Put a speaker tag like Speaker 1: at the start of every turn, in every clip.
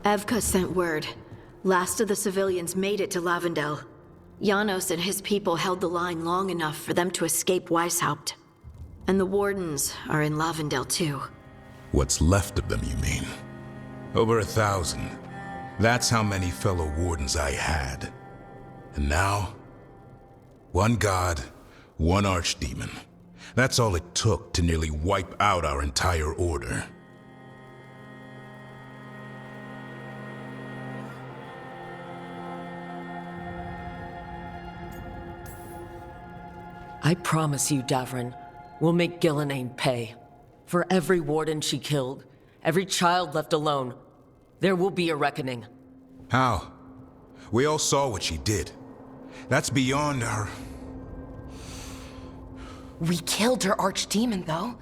Speaker 1: Evka sent word. Last of the civilians made it to Lavendel. Janos and his people held the line long enough for them to escape Weishaupt. And the Wardens are in Lavendel too.
Speaker 2: What's left of them, you mean? Over 1,000. That's how many fellow Wardens I had. And now, one god, one archdemon. That's all it took to nearly wipe out our entire order.
Speaker 3: I promise you, Davrin, we'll make Gillenane pay. For every warden she killed, every child left alone, there will be a reckoning.
Speaker 2: How? We all saw what she did. That's beyond our...
Speaker 4: We killed her archdemon, though.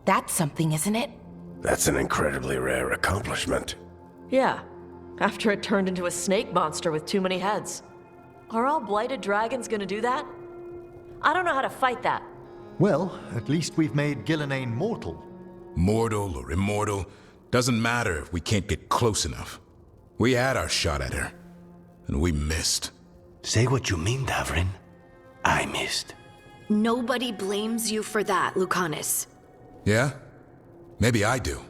Speaker 4: That's something, isn't it?
Speaker 5: That's an incredibly rare accomplishment.
Speaker 3: Yeah, after it turned into a snake monster with too many heads. Are all blighted dragons gonna do that? I don't know how to fight that.
Speaker 6: Well, at least we've made Gillenane mortal.
Speaker 2: Mortal or immortal, doesn't matter if we can't get close enough. We had our shot at her, and we missed.
Speaker 5: Say what you mean, Davrin. I missed.
Speaker 1: Nobody blames you for that, Lucanus.
Speaker 2: Yeah? Maybe I do.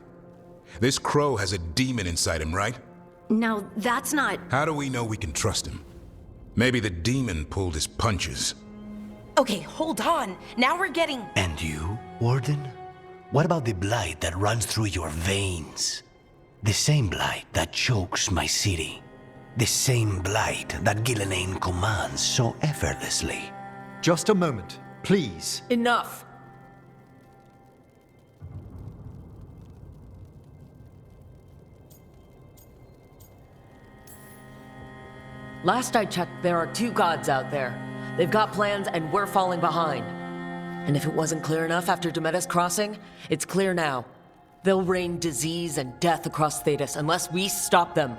Speaker 2: This crow has a demon inside him, right?
Speaker 1: Now, that's not...
Speaker 2: How do we know we can trust him? Maybe the demon pulled his punches.
Speaker 4: Okay, hold on. Now we're getting...
Speaker 5: And you, Warden? What about the blight that runs through your veins? The same blight that chokes my city. The same blight that Gillenane commands so effortlessly.
Speaker 6: Just a moment, please.
Speaker 3: Enough! Last I checked, there are 2 gods out there. They've got plans and we're falling behind. And if it wasn't clear enough after Demeter's crossing, it's clear now. They'll rain disease and death across Thedas unless we stop them.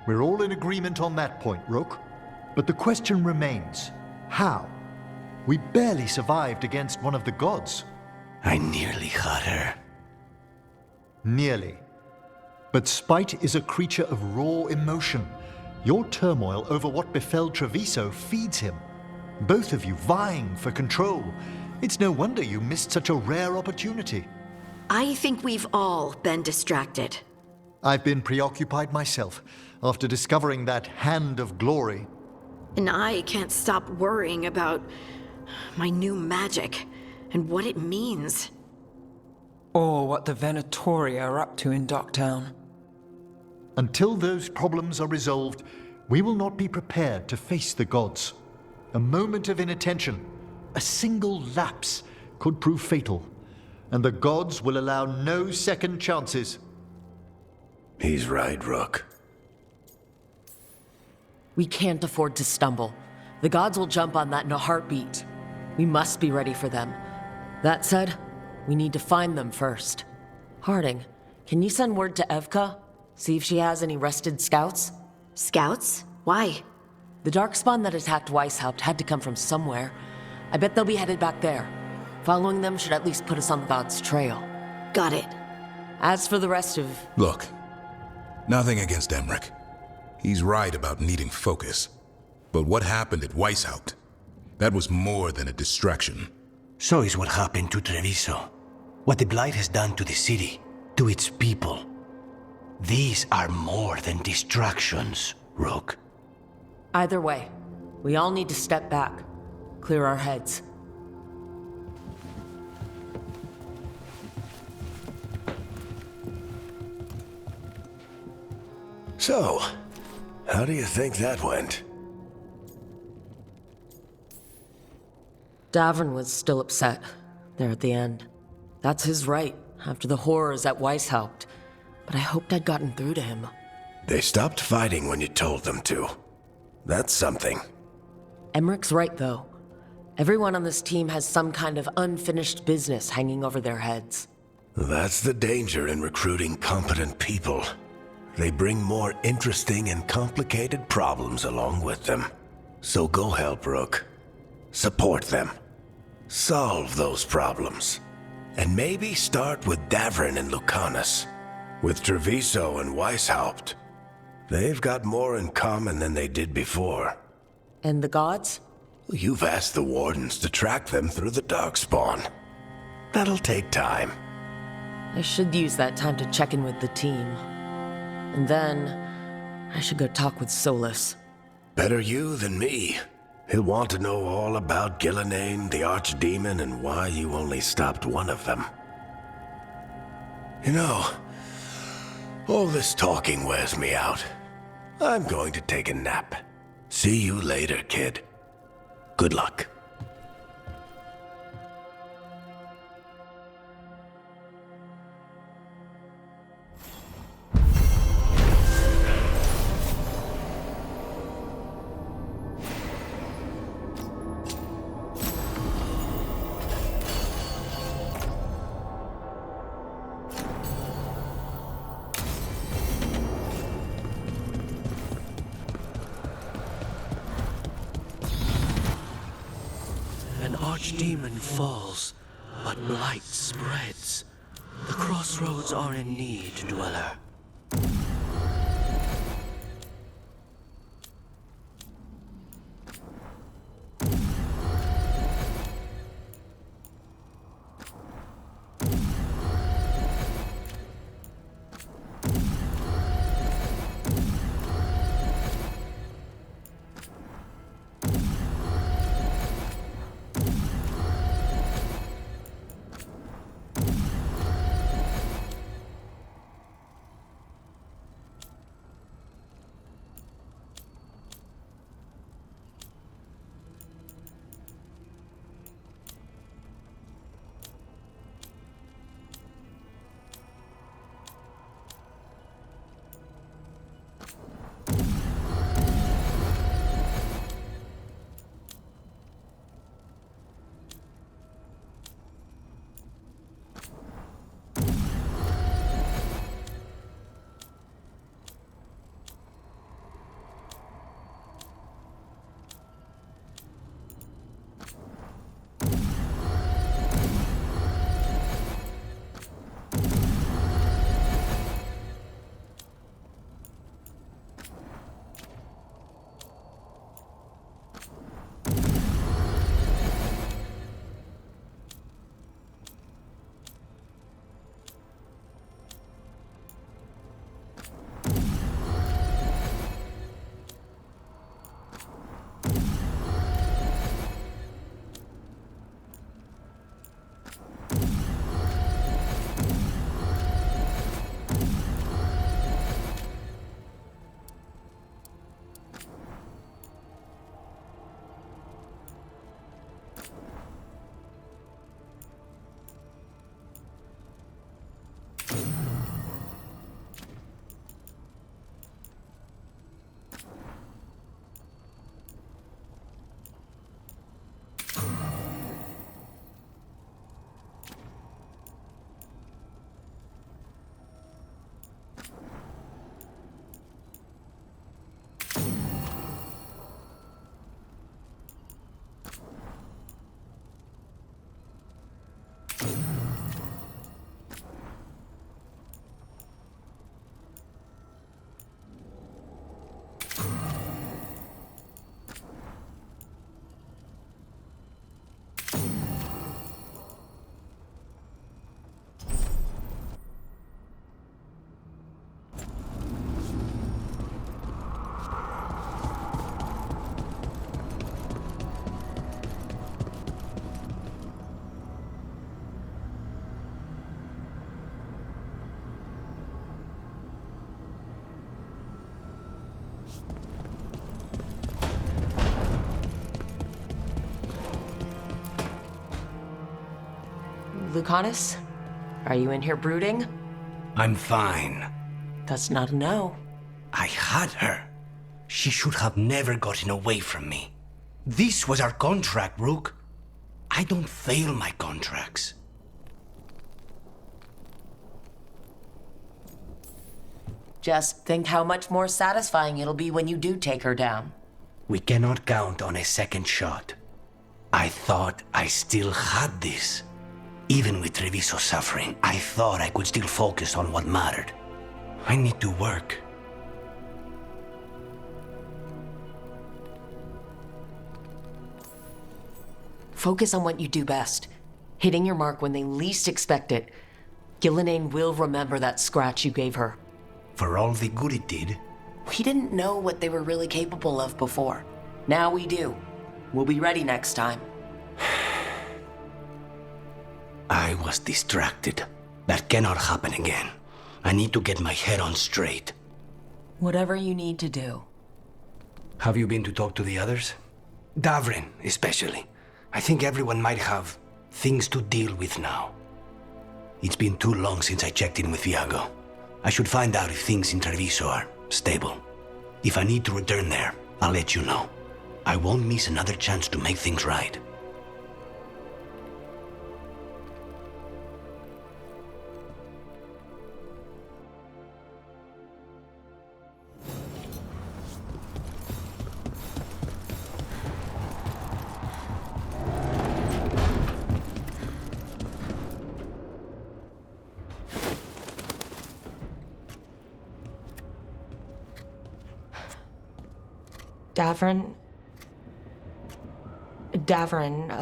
Speaker 6: We're all in agreement on that point, Rook. But the question remains, how? We barely survived against one of the gods.
Speaker 5: I nearly had her.
Speaker 6: Nearly. But spite is a creature of raw emotion. Your turmoil over what befell Treviso feeds him. Both of you vying for control. It's no wonder you missed such a rare opportunity.
Speaker 1: I think we've all been distracted.
Speaker 6: I've been preoccupied myself after discovering that hand of glory.
Speaker 1: And I can't stop worrying about my new magic and what it means.
Speaker 7: Or what the Venatori are up to in Docktown.
Speaker 6: Until those problems are resolved, we will not be prepared to face the gods. A moment of inattention, a single lapse, could prove fatal, and the gods will allow no second chances.
Speaker 5: He's right, Rook.
Speaker 3: We can't afford to stumble. The gods will jump on that in a heartbeat. We must be ready for them. That said, we need to find them first. Harding, can you send word to Evka? See if she has any rested scouts?
Speaker 1: Scouts? Why?
Speaker 3: The darkspawn that attacked Weishaupt had to come from somewhere. I bet they'll be headed back there. Following them should at least put us on the god's trail.
Speaker 1: Got it.
Speaker 3: As for the rest of...
Speaker 2: Look, nothing against Emmerich. He's right about needing focus. But what happened at Weishaupt? That was more than a distraction.
Speaker 5: So is what happened to Treviso. What the Blight has done to the city, to its people. These are more than distractions, Rook.
Speaker 3: Either way, we all need to step back. Clear our heads.
Speaker 5: So, how do you think that went?
Speaker 3: Davrin was still upset, there at the end. That's his right, after the horrors at Weishaupt. But I hoped I'd gotten through to him.
Speaker 5: They stopped fighting when you told them to. That's something.
Speaker 3: Emmerich's right, though. Everyone on this team has some kind of unfinished business hanging over their heads.
Speaker 5: That's the danger in recruiting competent people. They bring more interesting and complicated problems along with them. So go help, Rook. Support them. Solve those problems. And maybe start with Davrin and Lucanus. With Treviso and Weishaupt, They've got more in common than they did before.
Speaker 3: And the gods?
Speaker 5: You've asked the Wardens to track them through the Darkspawn. That'll take time.
Speaker 3: I should use that time to check in with the team. And then, I should go talk with Solus.
Speaker 5: Better you than me. He'll want to know all about Gillenane, the Archdemon, and why you only stopped one of them. You know, all this talking wears me out. I'm going to take a nap. See you later, kid. Good luck.
Speaker 8: An archdemon falls, but blight spreads. The crossroads are in need, dweller.
Speaker 3: Lucanus? Are you in here brooding?
Speaker 9: I'm fine.
Speaker 3: That's not a no.
Speaker 9: I had her. She should have never gotten away from me. This was our contract, Rook. I don't fail my contracts.
Speaker 3: Just think how much more satisfying it'll be when you do take her down.
Speaker 9: We cannot count on a second shot. I thought I still had this. Even with Treviso suffering, I thought I could still focus on what mattered. I need to work.
Speaker 3: Focus on what you do best. Hitting your mark when they least expect it. Gillenane will remember that scratch you gave her.
Speaker 9: For all the good it did.
Speaker 3: We didn't know what they were really capable of before. Now we do. We'll be ready next time.
Speaker 9: I was distracted. That cannot happen again. I need to get my head on straight.
Speaker 3: Whatever you need to do.
Speaker 9: Have you been to talk to the others? Davrin, especially. I think everyone might have things to deal with now. It's been too long since I checked in with Viago. I should find out if things in Treviso are stable. If I need to return there, I'll let you know. I won't miss another chance to make things right.
Speaker 3: Davrin,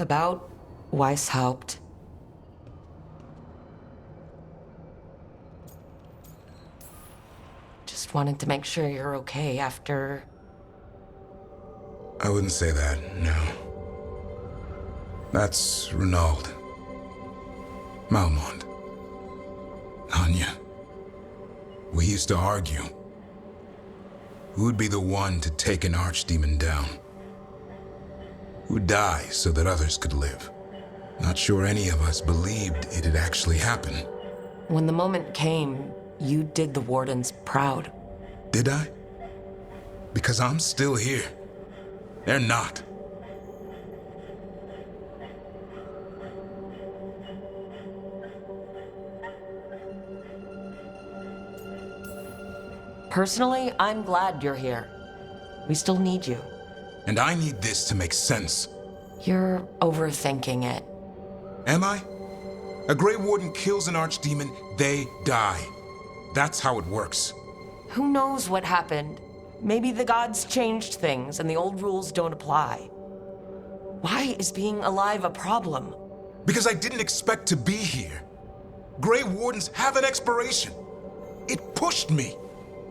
Speaker 3: about Weishaupt. Just wanted to make sure you're okay after...
Speaker 2: I wouldn't say that, no. That's Renaud. Malmont. Anya. We used to argue. Who'd be the one to take an archdemon down? Who'd die so that others could live? Not sure any of us believed it'd actually happen.
Speaker 3: When the moment came, you did the Wardens proud.
Speaker 2: Did I? Because I'm still here. They're not.
Speaker 3: Personally, I'm glad you're here. We still need you.
Speaker 2: And I need this to make sense.
Speaker 3: You're overthinking it.
Speaker 2: Am I? A Grey Warden kills an archdemon, they die. That's how it works.
Speaker 3: Who knows what happened? Maybe the gods changed things and the old rules don't apply. Why is being alive a problem?
Speaker 2: Because I didn't expect to be here. Grey Wardens have an expiration. It pushed me.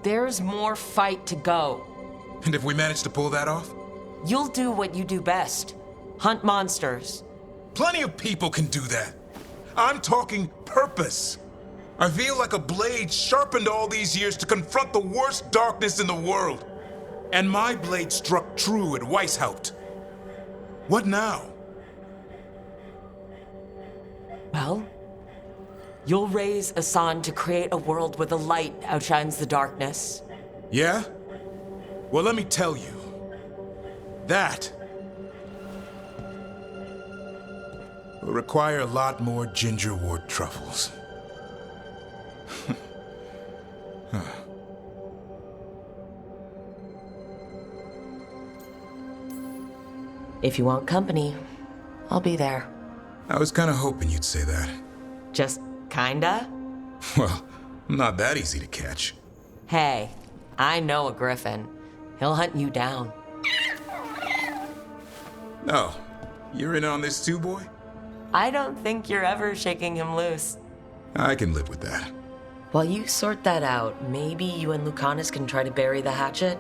Speaker 3: There's more fight to go.
Speaker 2: And if we manage to pull that off?
Speaker 3: You'll do what you do best. Hunt monsters.
Speaker 2: Plenty of people can do that. I'm talking purpose. I feel like a blade sharpened all these years to confront the worst darkness in the world. And my blade struck true at Weishaupt. What now?
Speaker 3: Well, you'll raise Asan to create a world where the light outshines the darkness.
Speaker 2: Yeah? Well, let me tell you. That will require a lot more gingerwort truffles.
Speaker 3: If you want company, I'll be there.
Speaker 2: I was kind of hoping you'd say that.
Speaker 3: Just kinda?
Speaker 2: Well, I'm not that easy to catch.
Speaker 3: Hey, I know a griffin. He'll hunt you down.
Speaker 2: Oh, you're in on this too, boy?
Speaker 3: I don't think you're ever shaking him loose.
Speaker 2: I can live with that.
Speaker 3: While you sort that out, maybe you and Lucanus can try to bury the hatchet?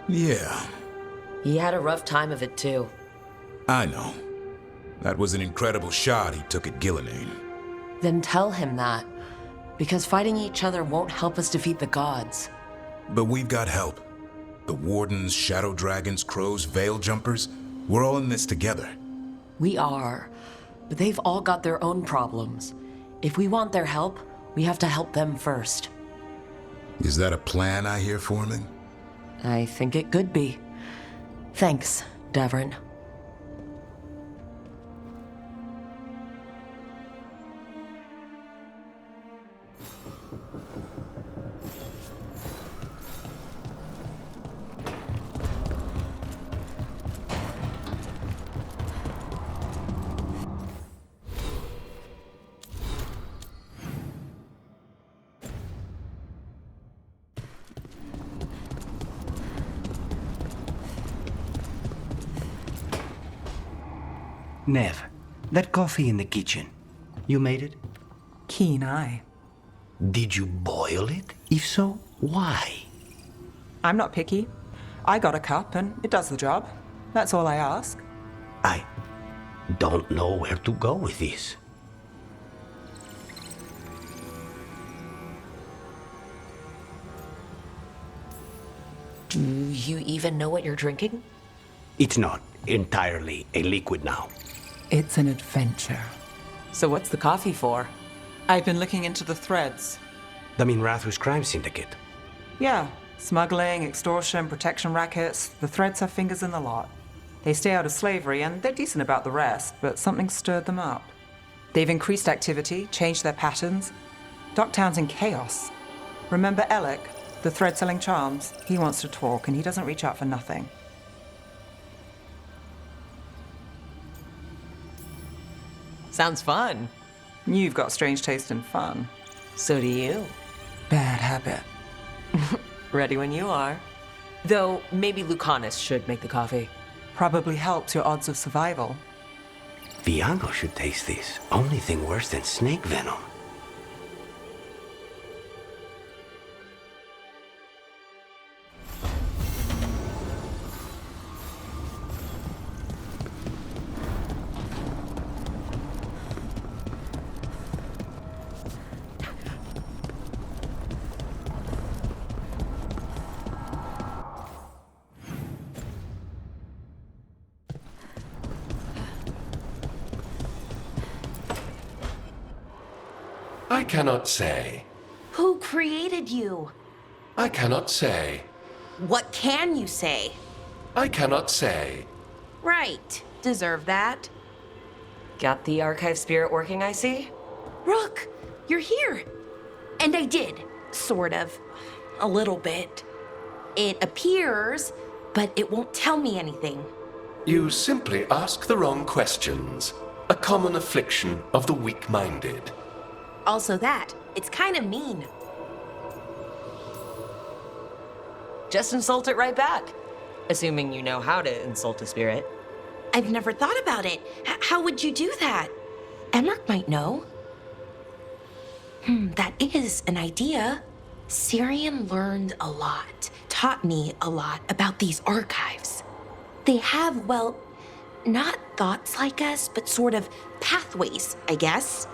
Speaker 2: Yeah,
Speaker 3: He had a rough time of it too.
Speaker 2: I know. That was an incredible shot he took at Gillenane.
Speaker 3: Then tell him that. Because fighting each other won't help us defeat the gods.
Speaker 2: But we've got help. The Wardens, Shadow Dragons, Crows, Veil Jumpers, we're all in this together.
Speaker 3: We are. But they've all got their own problems. If we want their help, we have to help them first.
Speaker 2: Is that a plan I hear forming?
Speaker 3: I think it could be. Thanks, Davrin.
Speaker 9: Nev, that coffee in the kitchen, you made it?
Speaker 7: Keen eye.
Speaker 9: Did you boil it? If so, why?
Speaker 7: I'm not picky. I got a cup and it does the job. That's all I ask.
Speaker 9: I don't know where to go with this.
Speaker 3: Do you even know what you're drinking?
Speaker 9: It's not entirely a liquid now.
Speaker 7: It's an adventure.
Speaker 3: So what's the coffee for?
Speaker 7: I've been looking into the threads.
Speaker 9: The Minrathus crime syndicate.
Speaker 7: Yeah, smuggling, extortion, protection rackets. The threads have fingers in the lot. They stay out of slavery and they're decent about the rest, but something stirred them up. They've increased activity, changed their patterns. Docktown's in chaos. Remember Alec, the thread selling charms? He wants to talk and he doesn't reach out for nothing.
Speaker 3: Sounds fun.
Speaker 7: You've got strange taste in fun.
Speaker 3: So do you.
Speaker 7: Bad habit.
Speaker 3: Ready when you are. Though, maybe Lucanus should make the coffee.
Speaker 7: Probably helps your odds of survival.
Speaker 9: Viago should taste this. Only thing worse than snake venom.
Speaker 10: I cannot say.
Speaker 4: Who created you?
Speaker 10: I cannot say.
Speaker 4: What can you say?
Speaker 10: I cannot say.
Speaker 4: Right. Deserve that.
Speaker 3: Got the archive spirit working, I see?
Speaker 4: Rook, you're here. And I did. Sort of. A little bit. It appears, but it won't tell me anything.
Speaker 10: You simply ask the wrong questions. A common affliction of the weak-minded.
Speaker 4: Also that, it's kind of mean.
Speaker 3: Just insult it right back. Assuming you know how to insult a spirit.
Speaker 4: I've never thought about it. How would you do that? Emmerich might know. That is an idea. Syrian learned a lot, taught me a lot about these archives. They have, well, not thoughts like us, but sort of pathways, I guess.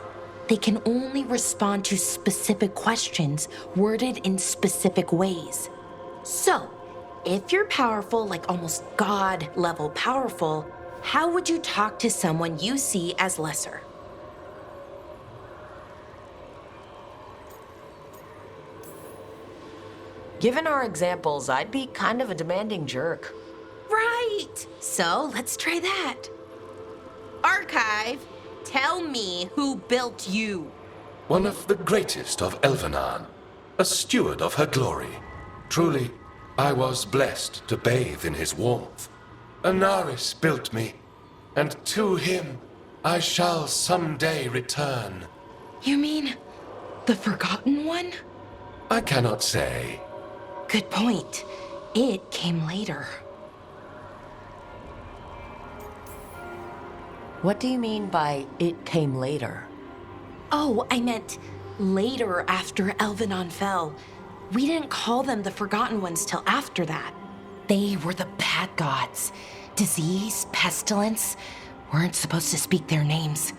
Speaker 4: They can only respond to specific questions worded in specific ways. So, if you're powerful, like almost God-level powerful, how would you talk to someone you see as lesser?
Speaker 3: Given our examples, I'd be kind of a demanding jerk.
Speaker 4: Right! So, let's try that. Archive, tell me who built you.
Speaker 10: One of the greatest of Elvenan, a steward of her glory. Truly, I was blessed to bathe in his warmth. Anaris built me, and to him I shall someday return.
Speaker 4: You mean the Forgotten One?
Speaker 10: I cannot say.
Speaker 4: Good point. It came later.
Speaker 3: What do you mean by it came later?
Speaker 4: Oh, I meant later after Elvenon fell. We didn't call them the Forgotten Ones till after that. They were the bad gods. Disease, pestilence, weren't supposed to speak their names.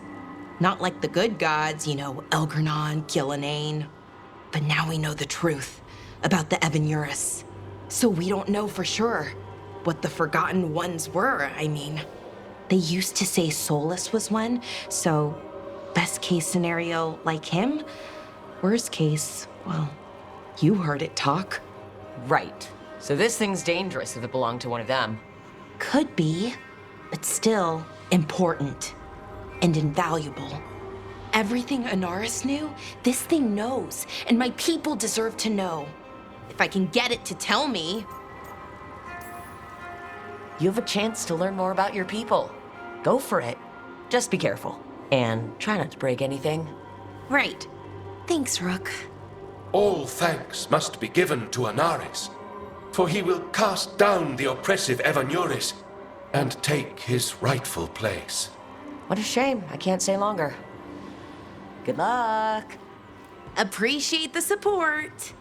Speaker 4: Not like the good gods, you know, Elgernon, Gillenane. But now we know the truth about the Evanurus. So we don't know for sure what the Forgotten Ones were, I mean. They used to say Solus was one, so best case scenario like him. Worst case, well, you heard it talk.
Speaker 3: Right. So this thing's dangerous if it belonged to one of them.
Speaker 4: Could be, but still important and invaluable. Everything Anaris knew, this thing knows, and my people deserve to know. If I can get it to tell me.
Speaker 3: You have a chance to learn more about your people. Go for it. Just be careful. And try not to break anything.
Speaker 4: Right. Thanks, Rook.
Speaker 10: All thanks must be given to Anaris, for he will cast down the oppressive Evanuris and take his rightful place.
Speaker 3: What a shame. I can't stay longer. Good luck.
Speaker 4: Appreciate the support.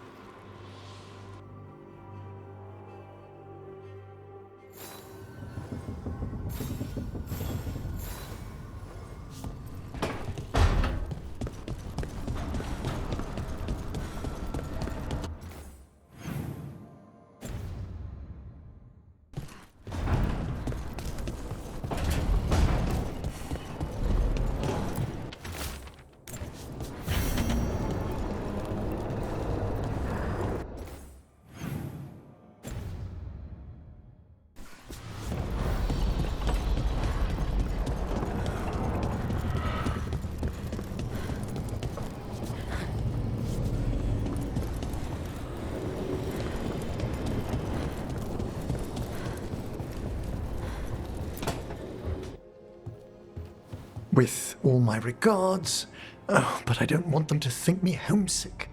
Speaker 6: With all my regards. Oh, but I don't want them to think me homesick.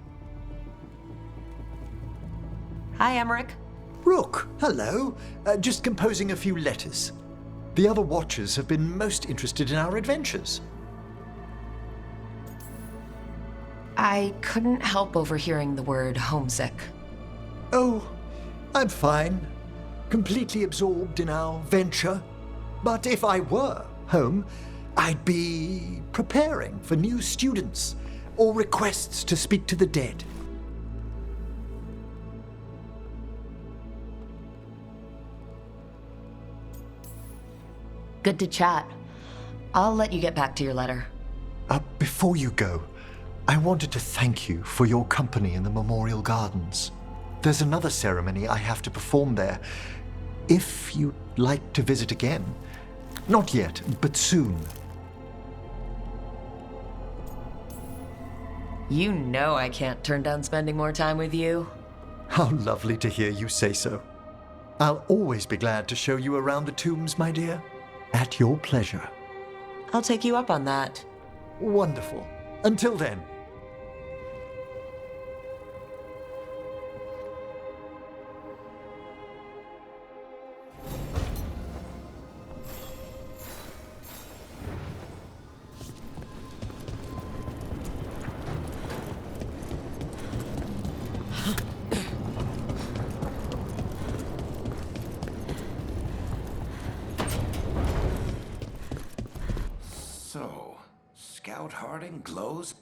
Speaker 3: Hi, Emmerich.
Speaker 6: Rook, hello. Just composing a few letters. The other Watchers have been most interested in our adventures.
Speaker 3: I couldn't help overhearing the word homesick.
Speaker 6: Oh, I'm fine. Completely absorbed in our venture. But if I were home, I'd be preparing for new students or requests to speak to the dead.
Speaker 3: Good to chat. I'll let you get back to your letter.
Speaker 6: Before you go, I wanted to thank you for your company in the Memorial Gardens. There's another ceremony I have to perform there. If you'd like to visit again. Not yet, but soon.
Speaker 3: You know I can't turn down spending more time with you.
Speaker 6: How lovely to hear you say so. I'll always be glad to show you around the tombs, my dear. At your pleasure.
Speaker 3: I'll take you up on that.
Speaker 6: Wonderful. Until then.
Speaker 5: So, Scout Harding glows?